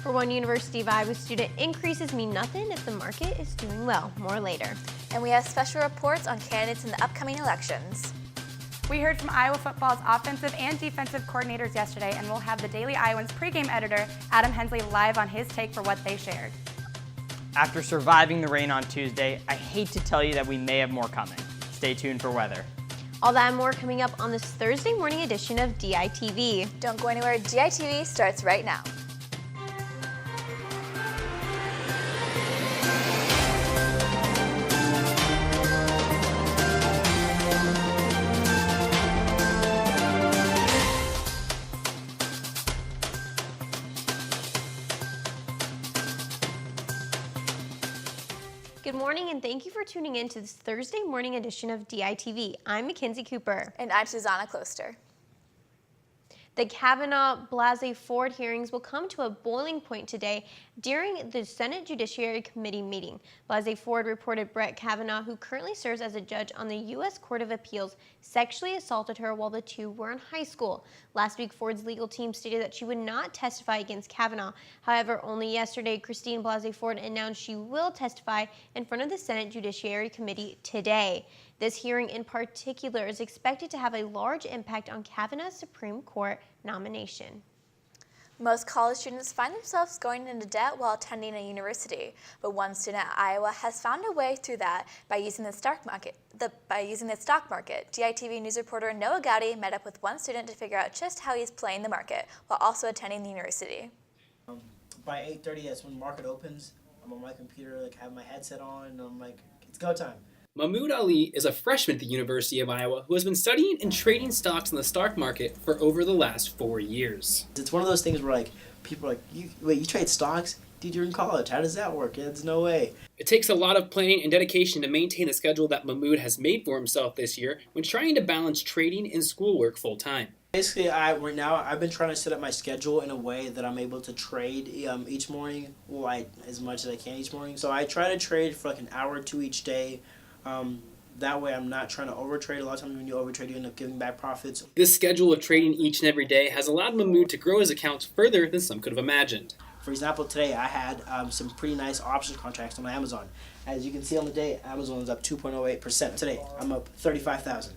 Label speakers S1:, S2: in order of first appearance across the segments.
S1: For one University of Iowa student, increases mean nothing if the market is doing well. More later.
S2: And we have special reports on candidates in the upcoming elections.
S3: We heard from Iowa football's offensive and defensive coordinators yesterday, and we'll have the Daily Iowans pregame editor, Adam Hensley, live on his take for what they shared.
S4: After surviving the rain on Tuesday, I hate to tell you that we may have more coming. Stay tuned for weather.
S1: All that and more coming up on this Thursday morning edition of DITV.
S2: Don't go anywhere. DITV starts right now.
S1: Good morning and thank you for tuning in to this Thursday morning edition of DITV. I'm Mackenzie Cooper.
S2: And I'm Susanna Kloster.
S1: The Kavanaugh Blasey Ford hearings will come to a boiling point today during the Senate Judiciary Committee meeting. Blasey Ford reported Brett Kavanaugh, who currently serves as a judge on the U.S. Court of Appeals, sexually assaulted her while the two were in high school. Last week, Ford's legal team stated that she would not testify against Kavanaugh. However, only yesterday, Christine Blasey Ford announced she will testify in front of the Senate Judiciary Committee today. This hearing in particular is expected to have a large impact on Kavanaugh's Supreme Court nomination.
S2: Most college students find themselves going into debt while attending a university, but one student at Iowa has found a way through that by using the stock market. DITV news reporter Noah Gowdy met up with one student to figure out just how he's playing the market while also attending the university.
S5: By 8:30, that's when the market opens. I'm on my computer, have my headset on, and I'm like, it's go time.
S6: Mahmoud Ali is a freshman at the University of Iowa who has been studying and trading stocks in the stock market for over the last 4 years.
S5: It's one of those things where people are like, you trade stocks? Dude, you're in college. How does that work? There's no way.
S6: It takes a lot of planning and dedication to maintain the schedule that Mahmoud has made for himself this year when trying to balance trading and schoolwork full time.
S5: Basically, I've been trying to set up my schedule in a way that I'm able to trade each morning, as much as I can each morning. So I try to trade for an hour or two each day. That way I'm not trying to overtrade. A lot of times when you overtrade, you end up giving back profits.
S6: This schedule of trading each and every day has allowed Mahmoud to grow his accounts further than some could have imagined.
S5: For example, today I had some pretty nice options contracts on Amazon. As you can see on the day, Amazon is up 2.08%. Today, I'm up 35,000.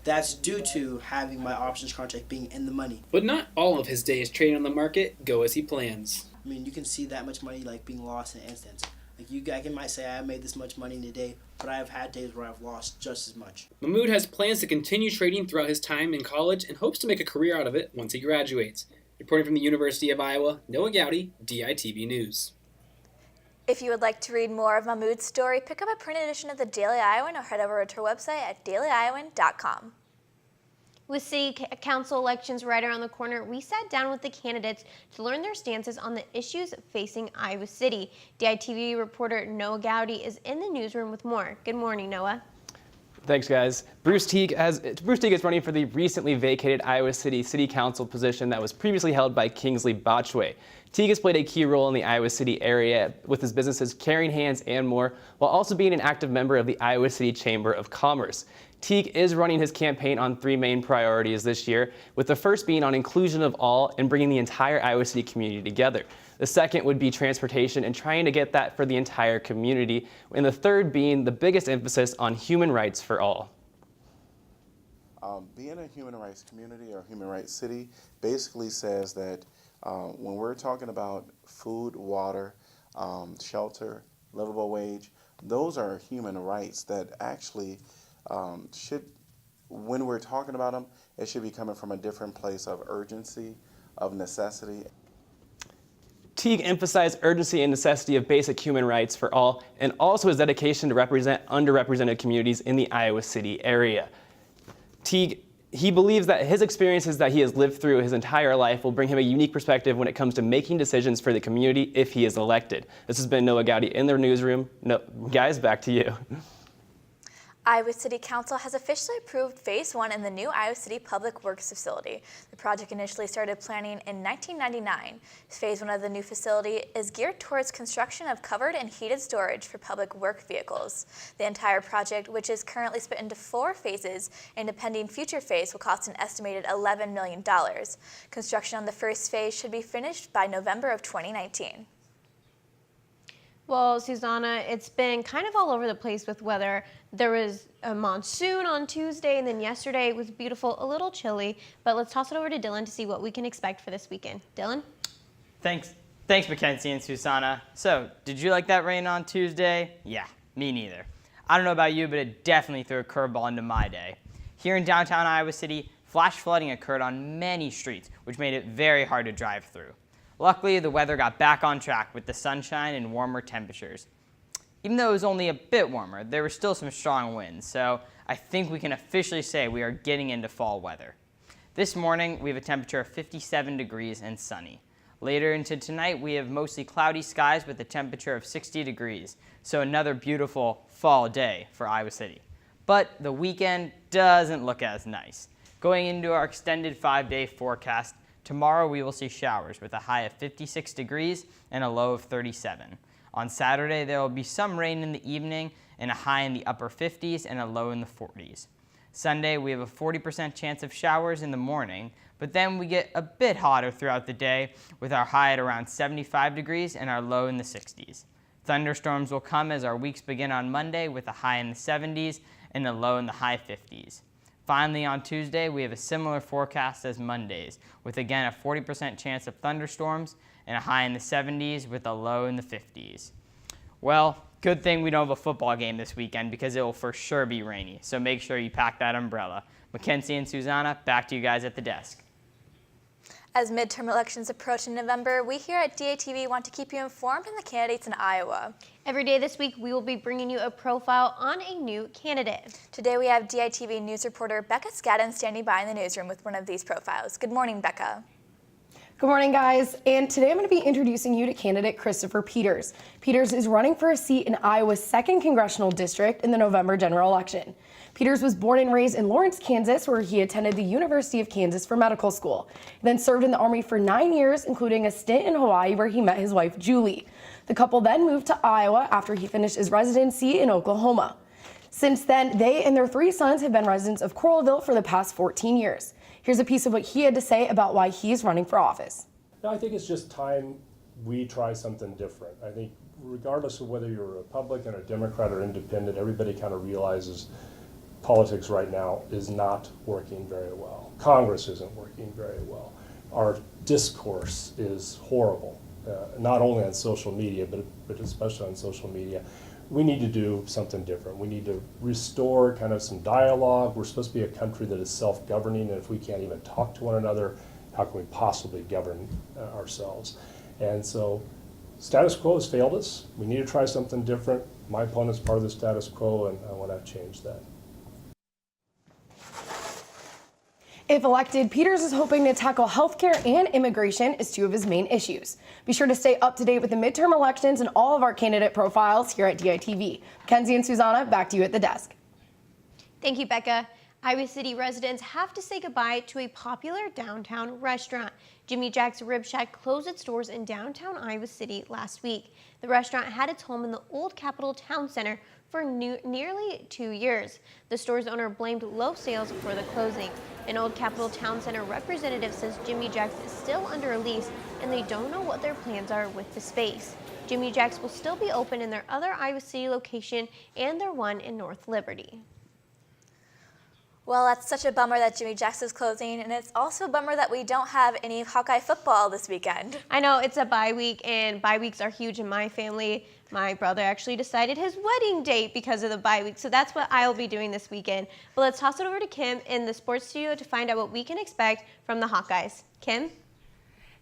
S5: That's due to having my options contract being in the money.
S6: But not all of his days trading on the market go as he plans.
S5: I mean, you can see that much money being lost in instants. You guys might say I made this much money in a day, but I've had days where I've lost just as much.
S6: Mahmoud has plans to continue trading throughout his time in college and hopes to make a career out of it once he graduates. Reporting from the University of Iowa, Noah Gowdy, DITV News.
S2: If you would like to read more of Mahmoud's story, pick up a print edition of the Daily Iowan or head over to our website at dailyiowan.com.
S1: With city council elections right around the corner, we sat down with the candidates to learn their stances on the issues facing Iowa City. DITV reporter Noah Gowdy is in the newsroom with more. Good morning, Noah.
S7: Thanks, guys. Bruce Teague is running for the recently vacated Iowa City Council position that was previously held by Kingsley Botchway. Teague has played a key role in the Iowa City area with his businesses Caring Hands and more, while also being an active member of the Iowa City Chamber of Commerce. Teague is running his campaign on three main priorities this year, with the first being on inclusion of all and bringing the entire Iowa City community together. The second would be transportation and trying to get that for the entire community, and the third being the biggest emphasis on human rights for all.
S8: Being a human rights community or human rights city basically says that when we're talking about food, water, shelter, livable wage, those are human rights that actually when we're talking about them, it should be coming from a different place of urgency, of necessity.
S7: Teague emphasized urgency and necessity of basic human rights for all, and also his dedication to represent underrepresented communities in the Iowa City area. Teague, he believes that his experiences that he has lived through his entire life will bring him a unique perspective when it comes to making decisions for the community if he is elected. This has been Noah Gowdy in the newsroom. No, guys, back to you.
S2: Iowa City Council has officially approved Phase 1 in the new Iowa City Public Works facility. The project initially started planning in 1999. Phase 1 of the new facility is geared towards construction of covered and heated storage for public work vehicles. The entire project, which is currently split into 4 phases, and a pending future phase will cost an estimated $11 million. Construction on the first phase should be finished by November of 2019.
S1: Well, Susanna, it's been kind of all over the place with weather. There was a monsoon on Tuesday, and then yesterday it was beautiful, a little chilly. But let's toss it over to Dylan to see what we can expect for this weekend. Dylan?
S4: Thanks, Mackenzie and Susanna. So, did you like that rain on Tuesday? Yeah, me neither. I don't know about you, but it definitely threw a curveball into my day. Here in downtown Iowa City, flash flooding occurred on many streets, which made it very hard to drive through. Luckily, the weather got back on track with the sunshine and warmer temperatures. Even though it was only a bit warmer, there were still some strong winds, so I think we can officially say we are getting into fall weather. This morning, we have a temperature of 57 degrees and sunny. Later into tonight, we have mostly cloudy skies with a temperature of 60 degrees, so another beautiful fall day for Iowa City. But the weekend doesn't look as nice. Going into our extended 5-day forecast, tomorrow we will see showers with a high of 56 degrees and a low of 37. On Saturday, there will be some rain in the evening and a high in the upper 50s and a low in the 40s. Sunday, we have a 40% chance of showers in the morning, but then we get a bit hotter throughout the day with our high at around 75 degrees and our low in the 60s. Thunderstorms will come as our weeks begin on Monday with a high in the 70s and a low in the high 50s. Finally, on Tuesday, we have a similar forecast as Monday's, with again a 40% chance of thunderstorms and a high in the 70s with a low in the 50s. Well, good thing we don't have a football game this weekend because it will for sure be rainy, so make sure you pack that umbrella. Mackenzie and Susanna, back to you guys at the desk.
S2: As midterm elections approach in November, we here at DATV want to keep you informed on the candidates in Iowa.
S1: Every day this week, we will be bringing you a profile on a new candidate.
S2: Today we have DITV news reporter Becca Scadden standing by in the newsroom with one of these profiles. Good morning, Becca.
S9: Good morning, guys. And today I'm going to be introducing you to candidate Christopher Peters. Peters is running for a seat in Iowa's 2nd Congressional District in the November general election. Peters was born and raised in Lawrence, Kansas, where he attended the University of Kansas for medical school. He then served in the Army for 9 years, including a stint in Hawaii where he met his wife, Julie. The couple then moved to Iowa after he finished his residency in Oklahoma. Since then, they and their 3 sons have been residents of Coralville for the past 14 years. Here's a piece of what he had to say about why he's running for office.
S10: No, I think it's just time we try something different. I think regardless of whether you're a Republican or Democrat or independent, everybody kind of realizes politics right now is not working very well. Congress isn't working very well. Our discourse is horrible, not only on social media, but especially on social media. We need to do something different. We need to restore kind of some dialogue. We're supposed to be a country that is self-governing, and if we can't even talk to one another, how can we possibly govern ourselves? And so status quo has failed us. We need to try something different. My opponent's part of the status quo, and I want to change that.
S9: If elected, Peters is hoping to tackle healthcare and immigration as 2 of his main issues. Be sure to stay up to date with the midterm elections and all of our candidate profiles here at DITV. Mackenzie and Susanna, back to you at the desk.
S1: Thank you, Becca. Iowa City residents have to say goodbye to a popular downtown restaurant. Jax Rib Shak closed its doors in downtown Iowa City last week. The restaurant had its home in the old Capitol Town Center for nearly 2 years. The store's owner blamed low sales for the closing. An old Capitol Town Center representative says Jax is still under a lease and they don't know what their plans are with the space. Jax will still be open in their other Iowa City location and their one in North Liberty.
S2: Well, that's such a bummer that Jax is closing, and it's also a bummer that we don't have any Hawkeye football this weekend.
S1: I know, it's a bye week, and bye weeks are huge in my family. My brother actually decided his wedding date because of the bye week, so that's what I'll be doing this weekend. But let's toss it over to Kim in the sports studio to find out what we can expect from the Hawkeyes. Kim?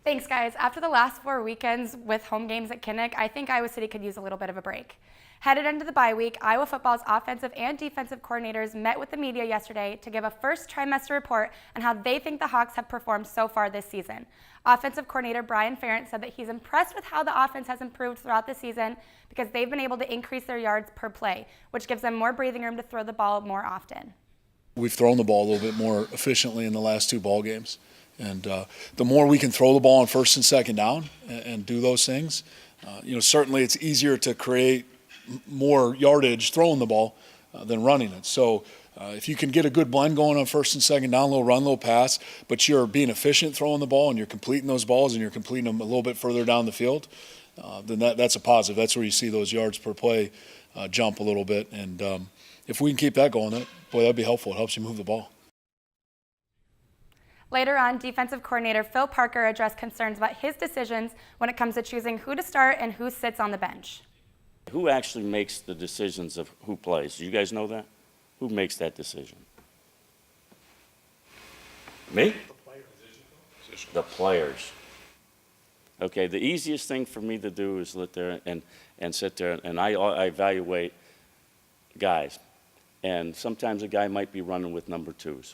S3: Thanks, guys. After the last 4 weekends with home games at Kinnick, I think Iowa City could use a little bit of a break. Headed into the bye week, Iowa football's offensive and defensive coordinators met with the media yesterday to give a first trimester report on how they think the Hawks have performed so far this season. Offensive coordinator Brian Ferentz said that he's impressed with how the offense has improved throughout the season because they've been able to increase their yards per play, which gives them more breathing room to throw the ball more often.
S11: We've thrown the ball a little bit more efficiently in the last 2 ball games. And the more we can throw the ball on first and second down and do those things, certainly it's easier to create more yardage throwing the ball than running it. So if you can get a good blend going on first and second down, little run, little pass, but you're being efficient throwing the ball and you're completing those balls and you're completing them a little bit further down the field, then that's a positive. That's where you see those yards per play jump a little bit. And if we can keep that going, that'd be helpful. It helps you move the ball.
S3: Later on, defensive coordinator Phil Parker addressed concerns about his decisions when it comes to choosing who to start and who sits on the bench.
S12: Who actually makes the decisions of who plays? Do you guys know that? Who makes that decision? Me? The players. Okay, the easiest thing for me to do is sit there and sit there and I evaluate guys. And sometimes a guy might be running with number 2s.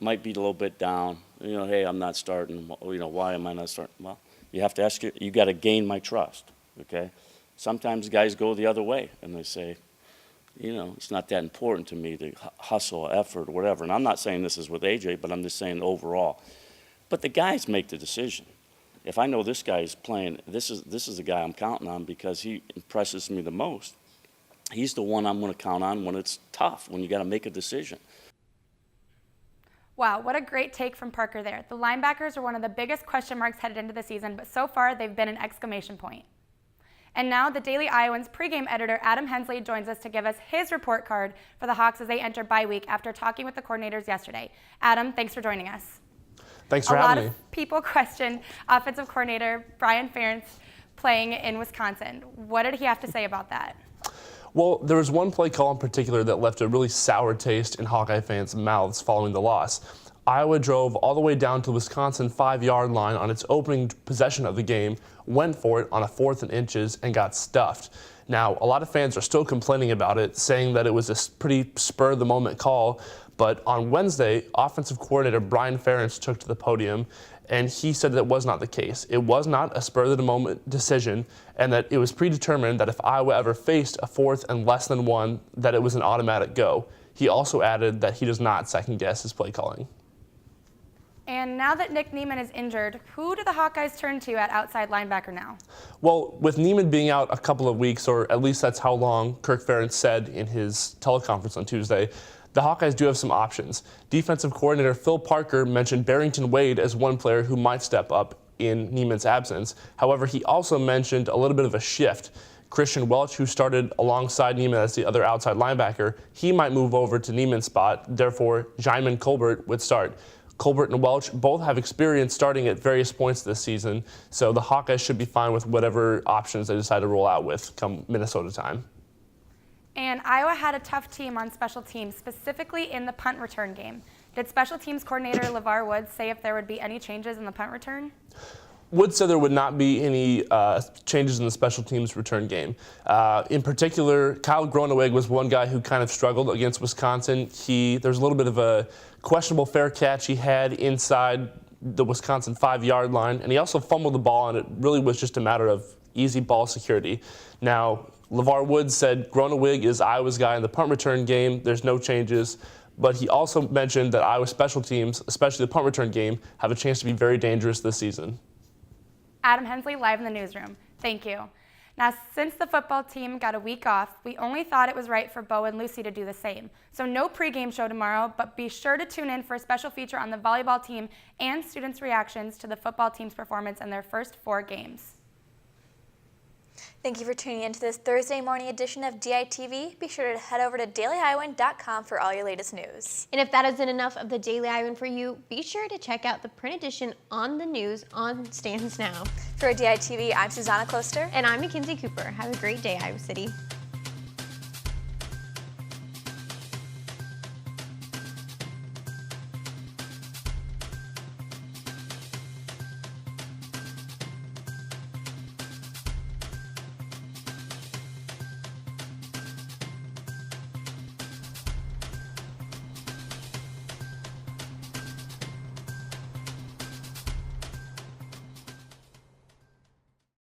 S12: Might be a little bit down. Hey, I'm not starting. Why am I not starting? Well, you have to ask you got to gain my trust, okay? Sometimes guys go the other way and they say, it's not that important to me to hustle, effort, or whatever. And I'm not saying this is with AJ, but I'm just saying overall. But the guys make the decision. If I know this guy is playing, this is the guy I'm counting on because he impresses me the most. He's the one I'm going to count on when it's tough, when you got to make a decision.
S3: Wow, what a great take from Parker there. The linebackers are one of the biggest question marks headed into the season, but so far they've been an exclamation point. And now the Daily Iowan's pregame editor Adam Hensley joins us to give us his report card for the Hawks as they enter bye week after talking with the coordinators yesterday. Adam, thanks for joining us.
S13: Thanks for having me.
S3: A lot of people questioned offensive coordinator Brian Ferentz playing in Wisconsin. What did he have to say about that?
S13: Well, there was one play call in particular that left a really sour taste in Hawkeye fans' mouths following the loss. Iowa drove all the way down to the Wisconsin 5-yard line on its opening possession of the game, went for it on a 4th and inches, and got stuffed. Now, a lot of fans are still complaining about it, saying that it was a pretty spur-of-the-moment call, but on Wednesday, offensive coordinator Brian Ferentz took to the podium, and he said that was not the case. It was not a spur-of-the-moment decision, and that it was predetermined that if Iowa ever faced a 4th and less than 1, that it was an automatic go. He also added that he does not second-guess his play calling.
S3: And now that Nick Niemann is injured, who do the Hawkeyes turn to at outside linebacker now?
S13: Well, with Niemann being out a couple of weeks, or at least that's how long Kirk Ferentz said in his teleconference on Tuesday, the Hawkeyes do have some options. Defensive coordinator Phil Parker mentioned Barrington Wade as one player who might step up in Niemann's absence. However, he also mentioned a little bit of a shift. Christian Welch, who started alongside Niemann as the other outside linebacker, he might move over to Niemann's spot. Therefore, Jaimon Colbert would start. Colbert and Welch both have experience starting at various points this season, so the Hawkeyes should be fine with whatever options they decide to roll out with come Minnesota time.
S3: And Iowa had a tough team on special teams, specifically in the punt return game. Did special teams coordinator LeVar Woods say if there would be any changes in the punt return?
S13: Woods said there would not be any changes in the special teams return game. In particular, Kyle Groneweg was one guy who kind of struggled against Wisconsin. There's a little bit of a questionable fair catch he had inside the Wisconsin 5-yard line, and he also fumbled the ball, and it really was just a matter of easy ball security. Now, LeVar Woods said Groneweg is Iowa's guy in the punt return game. There's no changes. But he also mentioned that Iowa special teams, especially the punt return game, have a chance to be very dangerous this season.
S3: Adam Hensley live in the newsroom. Thank you. Now, since the football team got a week off, we only thought it was right for Bo and Lucy to do the same. So no pregame show tomorrow, but be sure to tune in for a special feature on the volleyball team and students' reactions to the football team's performance in their first 4 games.
S2: Thank you for tuning in to this Thursday morning edition of DITV. Be sure to head over to dailyiowan.com for all your latest news.
S1: And if that isn't enough of the Daily Iowan for you, be sure to check out the print edition on the news on Stands Now.
S2: For DITV, I'm Susanna Kloster.
S1: And I'm Mackenzie Cooper. Have a great day, Iowa City.